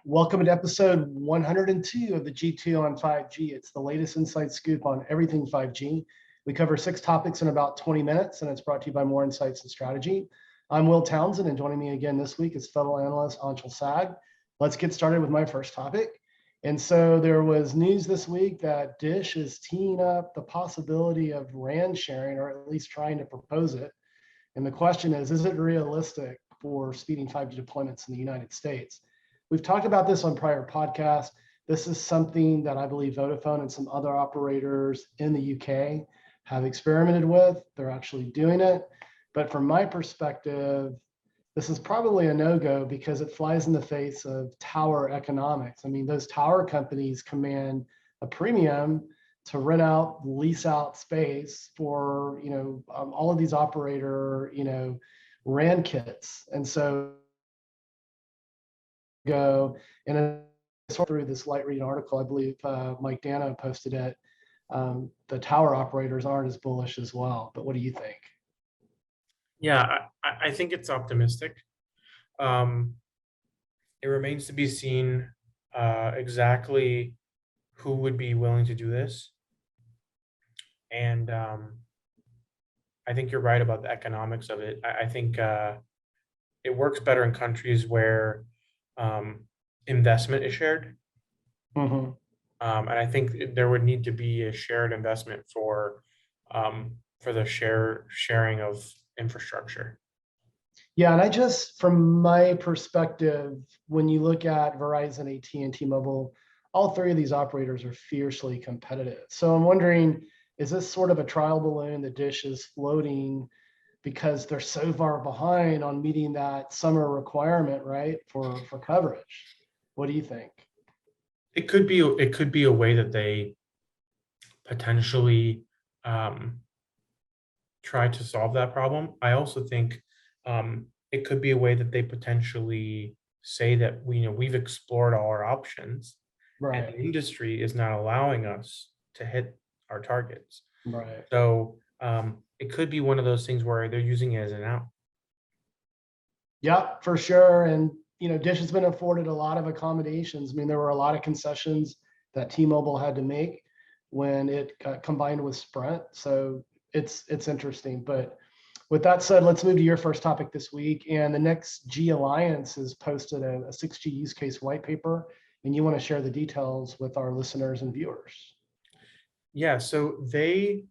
Welcome to episode 102 of the G2 on 5G. It's the latest inside scoop on everything 5G. We cover 6 topics in about 20 minutes, and it's brought to you by More Insights and Strategy. I'm Will Townsend, and joining me again this week is fellow analyst Anshel and Will. Let's get started with my first topic. And so there was news this week that Dish is teeing up the possibility of RAN sharing, or at least trying to propose it. And the question is it realistic for speeding 5G deployments in the United States? We've talked about this on prior podcasts. This is something that I believe Vodafone and some other operators in the UK have experimented with. They're actually doing it. But from my perspective, this is probably a no-go because it flies in the face of tower economics. I mean, those tower companies command a premium to rent out, lease out space for, all of these operator, RAN kits. And so go and through this light reading article, I believe Mike Dano posted it. The tower operators aren't as bullish as well. But what do you think? Yeah, I think it's optimistic. It remains to be seen exactly who would be willing to do this. And I think you're right about the economics of it. I think it works better in countries where investment is shared. Mm-hmm. And I think there would need to be a shared investment for the sharing of infrastructure. Yeah, and I just, from my perspective, when you look at Verizon, AT&T, and T-Mobile, all 3 of these operators are fiercely competitive. So I'm wondering, is this sort of a trial balloon that Dish is floating because they're so far behind on meeting that summer requirement, right, for coverage? What do you think? It could be a way that they potentially try to solve that problem. I also think it could be a way that they potentially say that we've explored all our options, Right. and the industry is not allowing us to hit our targets. Right. So it could be one of those things where they're using it as an out. Yeah, for sure. And Dish has been afforded a lot of accommodations. I mean, there were a lot of concessions that T-Mobile had to make when it got combined with Sprint. So it's interesting. But with that said, let's move to your first topic this week. And the Next G Alliance has posted a 6G use case white paper, and you want to share the details with our listeners and viewers. Yeah, so they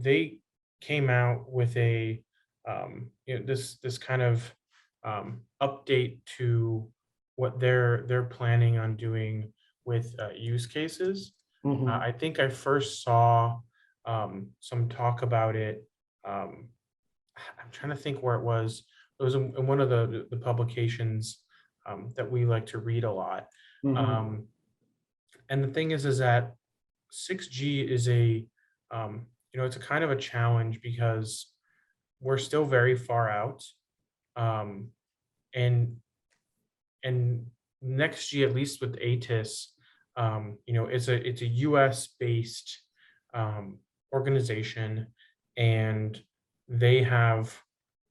they came out with a this kind of update to what they're planning on doing with use cases. Mm-hmm. I think I first saw some talk about it. I'm trying to think where it was. It was in one of the publications that we like to read a lot. Mm-hmm. And the thing is that 6G is it's a kind of a challenge because we're still very far out. And Next G, at least with ATIS, it's a US based organization, and they have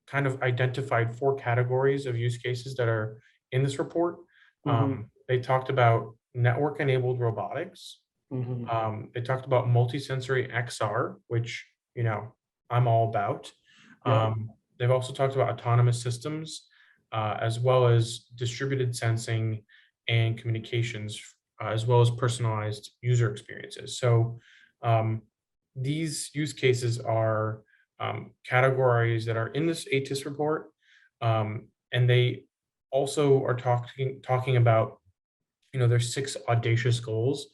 kind of identified 4 categories of use cases that are in this report. Mm-hmm. They talked about network enabled robotics. Mm-hmm. They talked about multisensory XR, which I'm all about. Yeah. They've also talked about autonomous systems, as well as distributed sensing and communications, as well as personalized user experiences. So these use cases are categories that are in this ATIS report, and they also are talking about there's 6 audacious goals,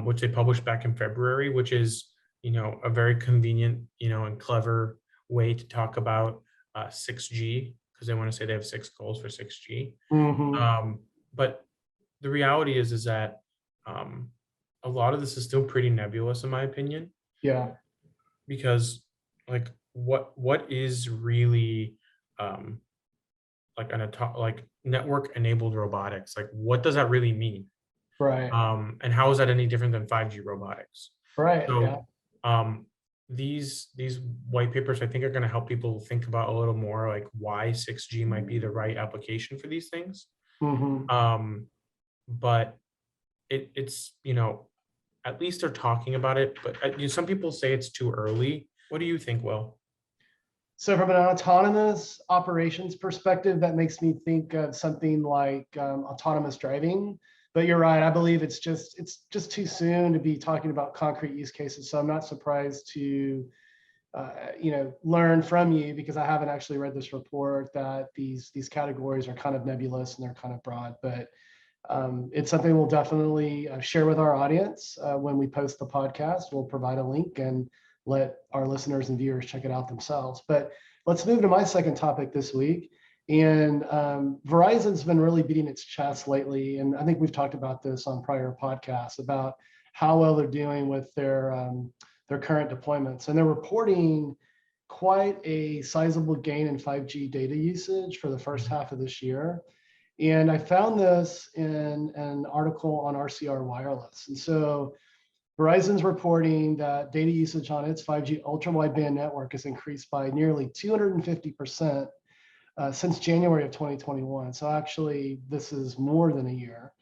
which they published back in February, which is a very convenient and clever way to talk about 6G, because they want to say they have 6 goals for 6G. Mm-hmm. But the reality is that a lot of this is still pretty nebulous, in my opinion. Yeah. Because what is really like network enabled robotics? Like, what does that really mean? Right. And how is that any different than 5G robotics? Right. Yeah. So these white papers, I think, are going to help people think about a little more like why 6G might be the right application for these things. Mhm. But it's, at least they're talking about it, but some people say it's too early. What do you think, Will? So from an autonomous operations perspective, that makes me think of something like autonomous driving. But you're right. I believe it's just too soon to be talking about concrete use cases. So I'm not surprised to learn from you, because I haven't actually read this report, that these categories are kind of nebulous and they're kind of broad. But it's something we'll definitely share with our audience when we post the podcast. We'll provide a link and let our listeners and viewers check it out themselves. But let's move to my second topic this week. And Verizon's been really beating its chest lately. And I think we've talked about this on prior podcasts about how well they're doing with their current deployments. And they're reporting quite a sizable gain in 5G data usage for the first half of this year. And I found this in an article on RCR Wireless. And so Verizon's reporting that data usage on its 5G ultra wideband network has increased by nearly 250% since January of 2021. So actually, this is more than a year.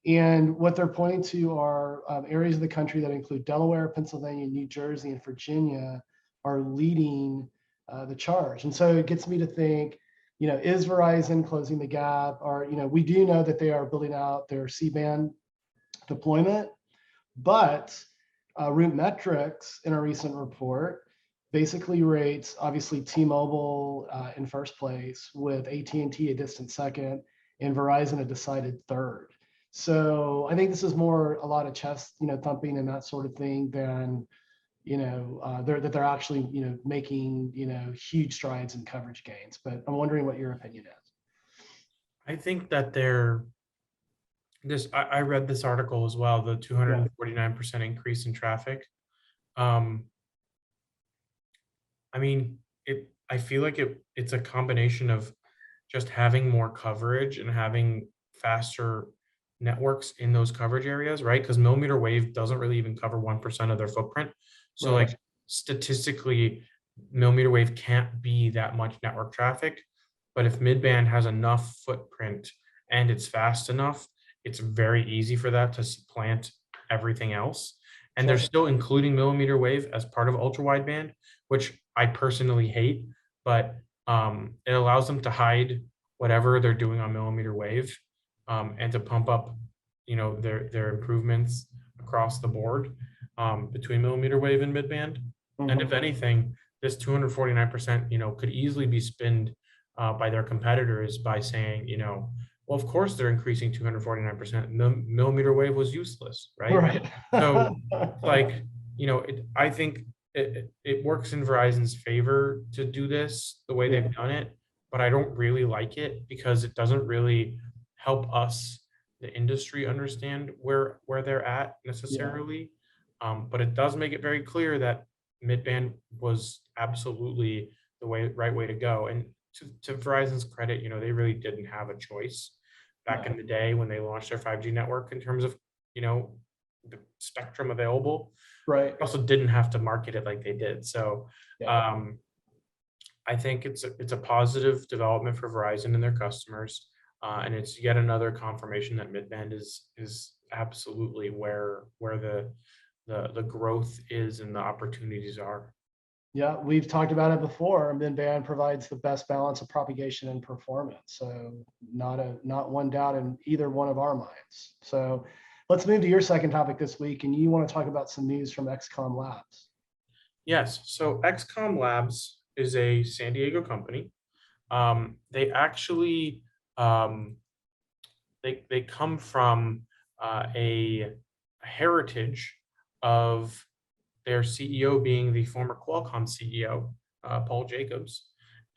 And what they're pointing to are areas of the country that include Delaware, Pennsylvania, New Jersey, and Virginia are leading the charge. And so it gets me to think, is Verizon closing the gap? Or, we do know that they are building out their C-band deployment, but Root Metrics in a recent report basically rates, obviously, T-Mobile in first place, with AT&T a distant second, and Verizon a decided third. So I think this is more a lot of chest, thumping and that sort of thing than, they're actually, making, huge strides in coverage gains. But I'm wondering what your opinion is. I think that I read this article as well, the 249% increase in traffic. I mean, I feel like it's a combination of just having more coverage and having faster networks in those coverage areas, right? Because millimeter wave doesn't really even cover 1% of their footprint. So Right. like statistically, millimeter wave can't be that much network traffic. But if midband has enough footprint and it's fast enough, it's very easy for that to supplant everything else. And they're Sure. still including millimeter wave as part of ultra wideband, which I personally hate, but it allows them to hide whatever they're doing on millimeter wave, and to pump up, their improvements across the board between millimeter wave and midband. And if Mhm. anything, this 249%, could easily be spinned by their competitors by saying, well, of course they're increasing 249%. Millimeter wave was useless, right? Right. So like, I think it works in Verizon's favor to do this the way Yeah. they've done it, but I don't really like it because it doesn't really help us, the industry, understand where they're at necessarily. But it does make it very clear that midband was absolutely the right way to go. And to Verizon's credit, they really didn't have a choice back No. in the day when they launched their 5G network in terms of, the spectrum available. Right. Also didn't have to market it like they did. So Yeah. I think it's a positive development for Verizon and their customers, and it's yet another confirmation that midband is absolutely where the growth is and the opportunities are. Yeah, we've talked about it before. Midband provides the best balance of propagation and performance. So not one doubt in either one of our minds. So let's move to your second topic this week, and you want to talk about some news from XCOM Labs. Yes. So XCOM Labs is a San Diego company. They actually they come from a heritage of their CEO being the former Qualcomm CEO, Paul Jacobs,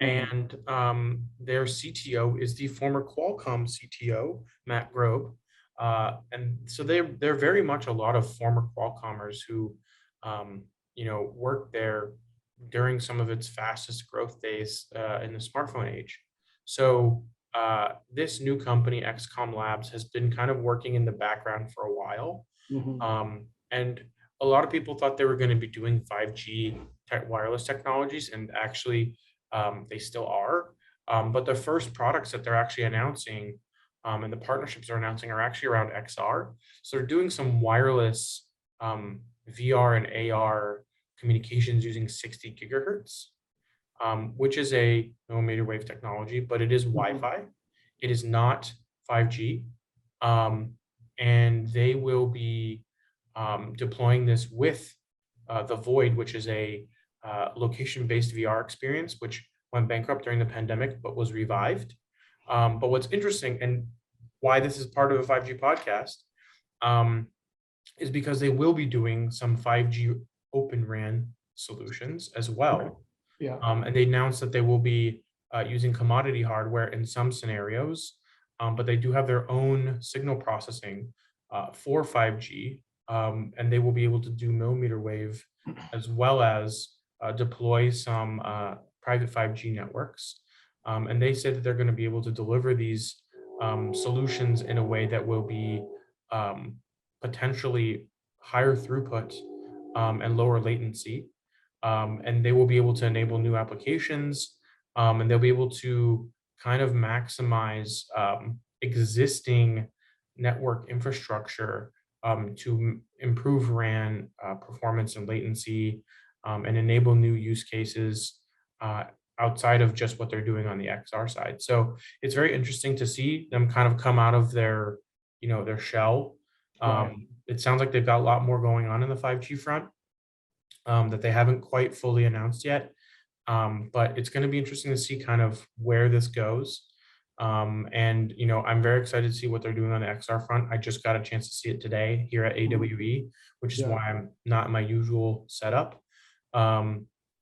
Mhm. and their CTO is the former Qualcomm CTO, Matt Grobe. And so they're very much a lot of former Qualcommers who, worked there during some of its fastest growth days in the smartphone age. So this new company, XCOM Labs, has been kind of working in the background for a while. Mhm. And a lot of people thought they were going to be doing 5G wireless technologies, and actually they still are. But the first products that they're actually announcing and the partnerships they're announcing are actually around XR. So they're doing some wireless VR and AR communications using 60 gigahertz, which is a millimeter wave technology, but it is Wi-Fi. It is not 5G. And they will be deploying this with the Void, which is a location-based VR experience, which went bankrupt during the pandemic, but was revived. But what's interesting and why this is part of a 5G podcast is because they will be doing some 5G Open RAN solutions as well. Yeah. And they announced that they will be using commodity hardware in some scenarios, but they do have their own signal processing for 5G, and they will be able to do millimeter wave as well as deploy some private 5G networks. And they said that they're going to be able to deliver these solutions in a way that will be potentially higher throughput and lower latency. And they will be able to enable new applications, and they'll be able to kind of maximize existing network infrastructure to improve RAN performance and latency, and enable new use cases outside of just what they're doing on the XR side. So it's very interesting to see them kind of come out of their, their shell. It sounds like they've got a lot more going on in the 5G front that they haven't quite fully announced yet. But it's going to be interesting to see kind of where this goes. And, I'm very excited to see what they're doing on the XR front. I just got a chance to see it today here at AWE, which is why I'm not in my usual setup.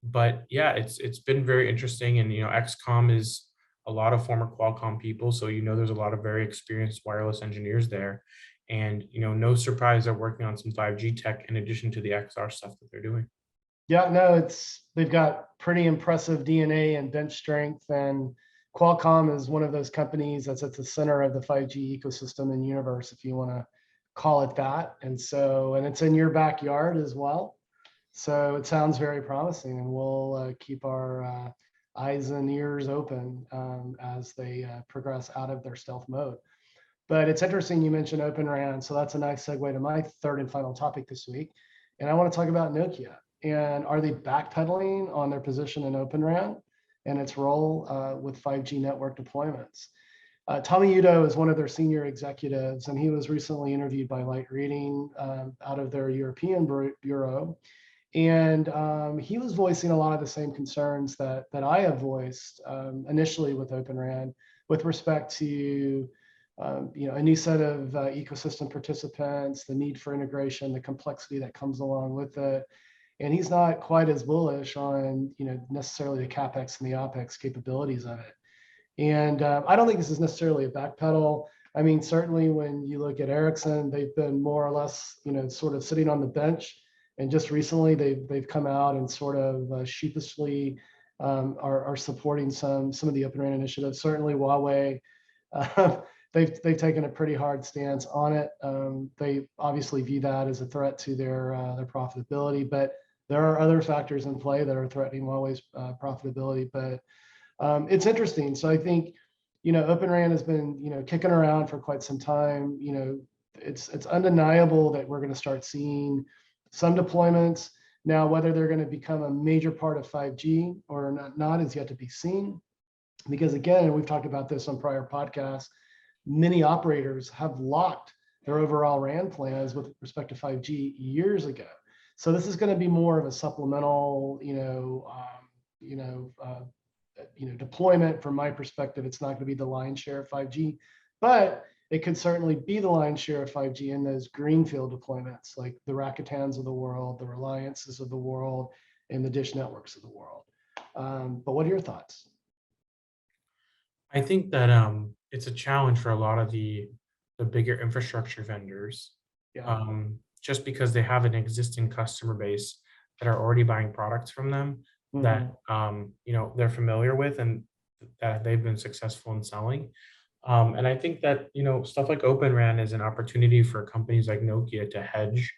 But yeah, it's been very interesting. And, XCOM is a lot of former Qualcomm people. So, there's a lot of very experienced wireless engineers there. And, no surprise they're working on some 5G tech in addition to the XR stuff that they're doing. Yeah, no, they've got pretty impressive DNA and bench strength, and Qualcomm is one of those companies that's at the center of the 5G ecosystem and universe, if you want to call it that. And it's in your backyard as well. So it sounds very promising, and we'll keep our eyes and ears open as they progress out of their stealth mode. But it's interesting you mentioned Open RAN, so that's a nice segue to my third and final topic this week. And I want to talk about Nokia. And are they backpedaling on their position in Open RAN and its role with 5G network deployments? Tommy Udo is one of their senior executives, and he was recently interviewed by Light Reading out of their European bureau. And he was voicing a lot of the same concerns that I have voiced initially with Open RAN with respect to a new set of ecosystem participants, the need for integration, the complexity that comes along with it. And he's not quite as bullish on, necessarily the CapEx and the OpEx capabilities of it. And I don't think this is necessarily a backpedal. I mean, certainly when you look at Ericsson, they've been more or less, sort of sitting on the bench. And just recently, they've come out and sort of sheepishly are supporting some of the Open RAN initiatives. Certainly, Huawei. They've taken a pretty hard stance on it. They obviously view that as a threat to their profitability, but there are other factors in play that are threatening Huawei's profitability. But it's interesting. So I think, Open RAN has been, kicking around for quite some time. It's undeniable that we're going to start seeing some deployments. Now, whether they're going to become a major part of 5G or not is yet to be seen. Because again, we've talked about this on prior podcasts, many operators have locked their overall RAN plans with respect to 5G years ago. So this is going to be more of a supplemental, deployment. From my perspective, it's not going to be the lion's share of 5G, but it could certainly be the lion's share of 5G in those greenfield deployments, like the Rakutans of the world, the Reliances of the world, and the Dish Networks of the world. But what are your thoughts? I think that it's a challenge for a lot of the bigger infrastructure vendors, just because they have an existing customer base that are already buying products from them that they're familiar with and that they've been successful in selling. And I think that stuff like Open RAN is an opportunity for companies like Nokia to hedge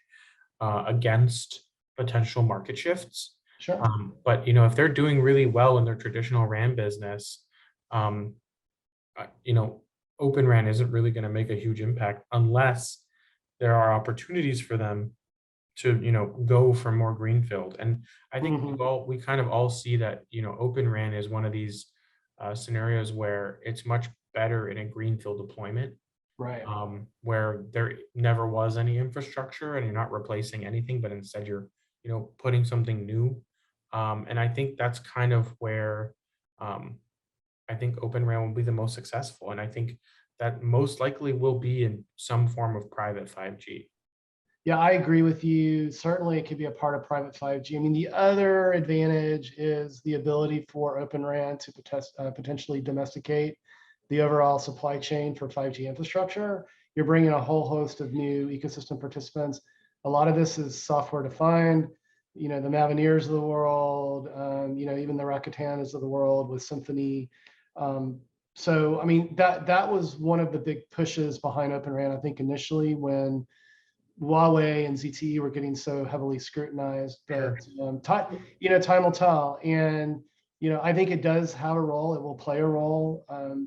against potential market shifts. Sure. But if they're doing really well in their traditional RAN business, Open RAN isn't really going to make a huge impact unless there are opportunities for them to, go for more greenfield. And I think Mhm. we kind of all see that, Open RAN is one of these scenarios where it's much better in a greenfield deployment, Right. where there never was any infrastructure and you're not replacing anything, but instead you're, putting something new. And I think that's kind of where um, I think Open RAN will be the most successful. And I think that most likely will be in some form of private 5G. Yeah, I agree with you. Certainly, it could be a part of private 5G. I mean, the other advantage is the ability for Open RAN to potentially domesticate the overall supply chain for 5G infrastructure. You're bringing a whole host of new ecosystem participants. A lot of this is software defined. The Mavenairs of the world, even the Rakutanas of the world with Symphony. So, I mean, that was one of the big pushes behind Open RAN, I think, initially when Huawei and ZTE were getting so heavily scrutinized, Sure. but time will tell. And I think it does have a role. It will play a role.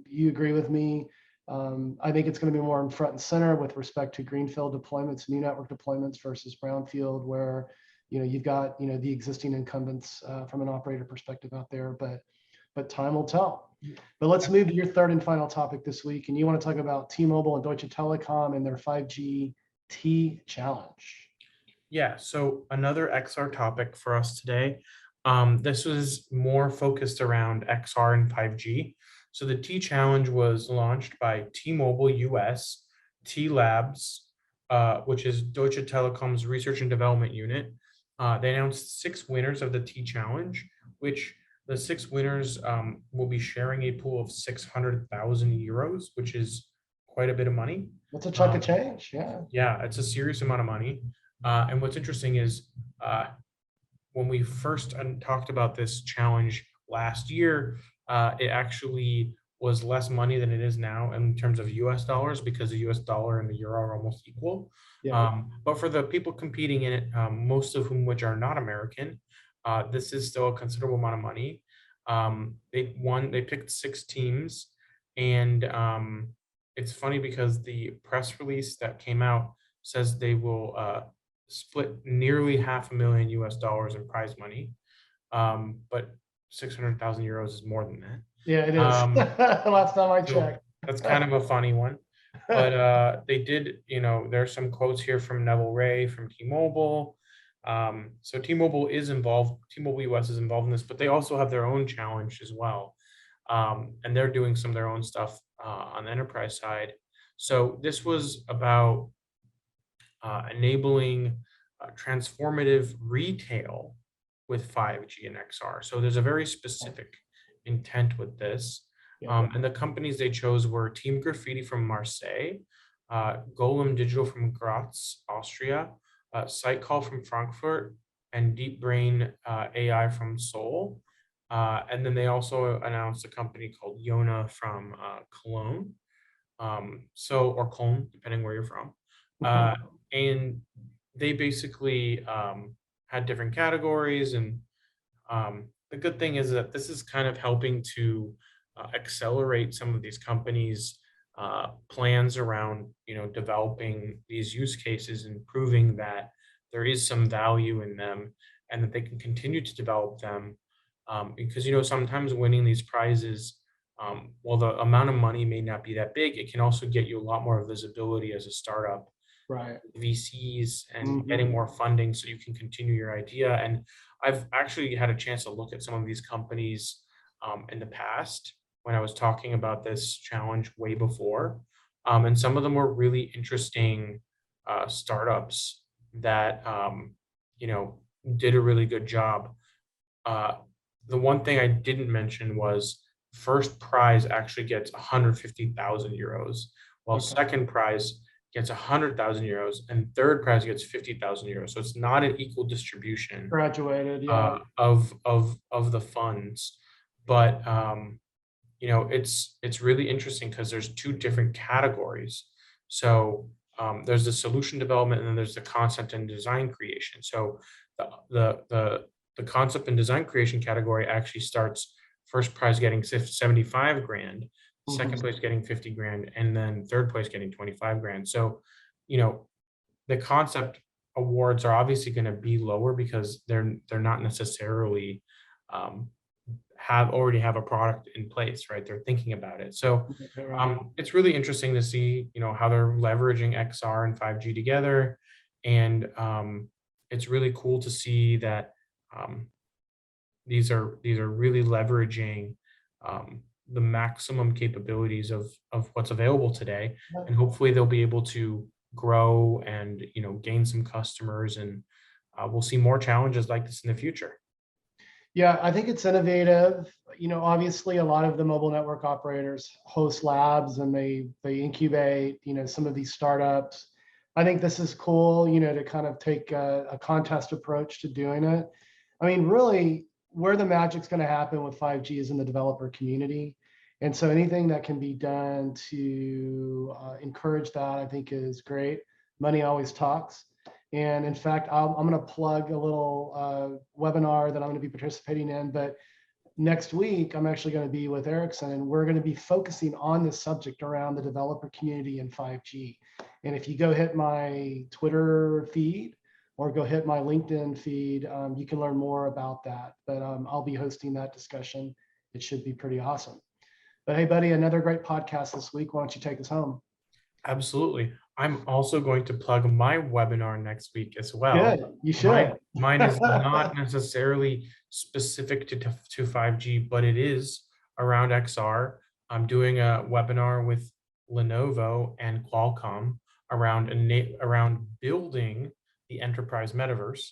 You agree with me? I think it's going to be more in front and center with respect to greenfield deployments, new network deployments versus brownfield, where you've got the existing incumbents from an operator perspective out there. But time will tell. But let's move to your third and final topic this week, and you want to talk about T-Mobile and Deutsche Telekom and their 5G T challenge. Yeah, so another XR topic for us today. This was more focused around XR and 5G. So the T Challenge was launched by T-Mobile US, T Labs, which is Deutsche Telekom's research and development unit. They announced 6 winners of the T Challenge, which the 6 winners will be sharing a pool of 600,000 euros, which is quite a bit of money. That's a chunk of Um, change. Yeah. yeah, it's a serious amount of money. And what's interesting is when we first talked about this challenge last year, it actually was less money than it is now in terms of US dollars because the US dollar and the euro are almost equal. Yeah. But for the people competing in it, most of whom which are not American, this is still a considerable amount of money. They picked 6 teams, and it's funny because the press release that came out says they will split nearly $500,000 US in prize money, but 600,000 euros is more than that. Yeah, it is. Um, Last time I so checked. that's kind of a funny one. But they did, there's some quotes here from Neville Ray from T-Mobile. So T-Mobile is involved, T-Mobile US is involved in this, but they also have their own challenge as well. And they're doing some of their own stuff on the enterprise side. So this was about enabling transformative retail with 5G and XR. So there's a very specific intent with this. Yeah. And the companies they chose were Team Graffiti from Marseille, Golem Digital from Graz, Austria, Sitecall from Frankfurt, and Deep Brain AI from Seoul. And then they also announced a company called Yona from Cologne. Or Cologne, depending where you're from. And they basically had different categories. And the good thing is that this is kind of helping to accelerate some of these companies' plans around, developing these use cases and proving that there is some value in them and that they can continue to develop them. Because, sometimes winning these prizes, while the amount of money may not be that big, it can also get you a lot more visibility as a startup, Right. VCs, and getting Mhm. more funding so you can continue your idea. And I've actually had a chance to look at some of these companies in the past when I was talking about this challenge way before. And some of them were really interesting startups that, did a really good job. Uh, the one thing I didn't mention was first prize actually gets 150,000 euros, while Okay. second prize gets 100,000 euros, and third prize gets 50,000 euros. So it's not an equal distribution Graduated. Yeah. of the funds, but it's really interesting because there's 2 different categories. So there's the solution development, and then there's the concept and design creation. So the the the, the concept and design creation category actually starts first prize getting 75 grand. second place getting 50 grand, and then third place getting 25 grand. So, you know, the concept awards are obviously going to be lower because they're not necessarily um, already have a product in place, right? They're thinking about it. So Right. it's really interesting to see, how they're leveraging XR and 5G together. And it's really cool to see that um, these are really leveraging the maximum capabilities of what's available today. And hopefully they'll be able to grow and, gain some customers, and we'll see more challenges like this in the future. Yeah, I think it's innovative. Obviously a lot of the mobile network operators host labs and they incubate, some of these startups. I think this is cool, to kind of take a contest approach to doing it. I mean, really, where the magic's going to happen with 5G is in the developer community. And so anything that can be done to encourage that, I think is great. Money always talks. And in fact, I'm going to plug a little webinar that I'm going to be participating in. But next week, I'm actually going to be with Ericsson, and we're going to be focusing on this subject around the developer community and 5G. And if you go hit my Twitter feed or go hit my LinkedIn feed, you can learn more about that. But I'll be hosting that discussion. It should be pretty awesome. But hey, buddy, another great podcast this week. Why don't you take us home? Absolutely. I'm also going to plug my webinar next week as well. Good, you should. Mine is not necessarily specific to 5G, but it is around XR. I'm doing a webinar with Lenovo and Qualcomm around building the enterprise metaverse.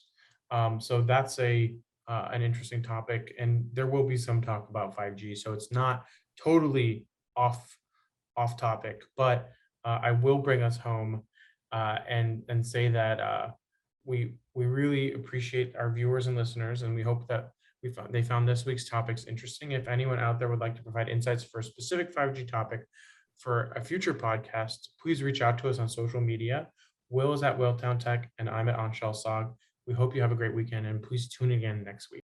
So that's an interesting topic, and there will be some talk about 5G. So it's not totally off topic, but I will bring us home and say that we really appreciate our viewers and listeners, and we hope that they found this week's topics interesting. If anyone out there would like to provide insights for a specific 5G topic for a future podcast, please reach out to us on social media. Will is at Whaletown Tech, and I'm at Anshel Sog. We hope you have a great weekend, and please tune in again next week.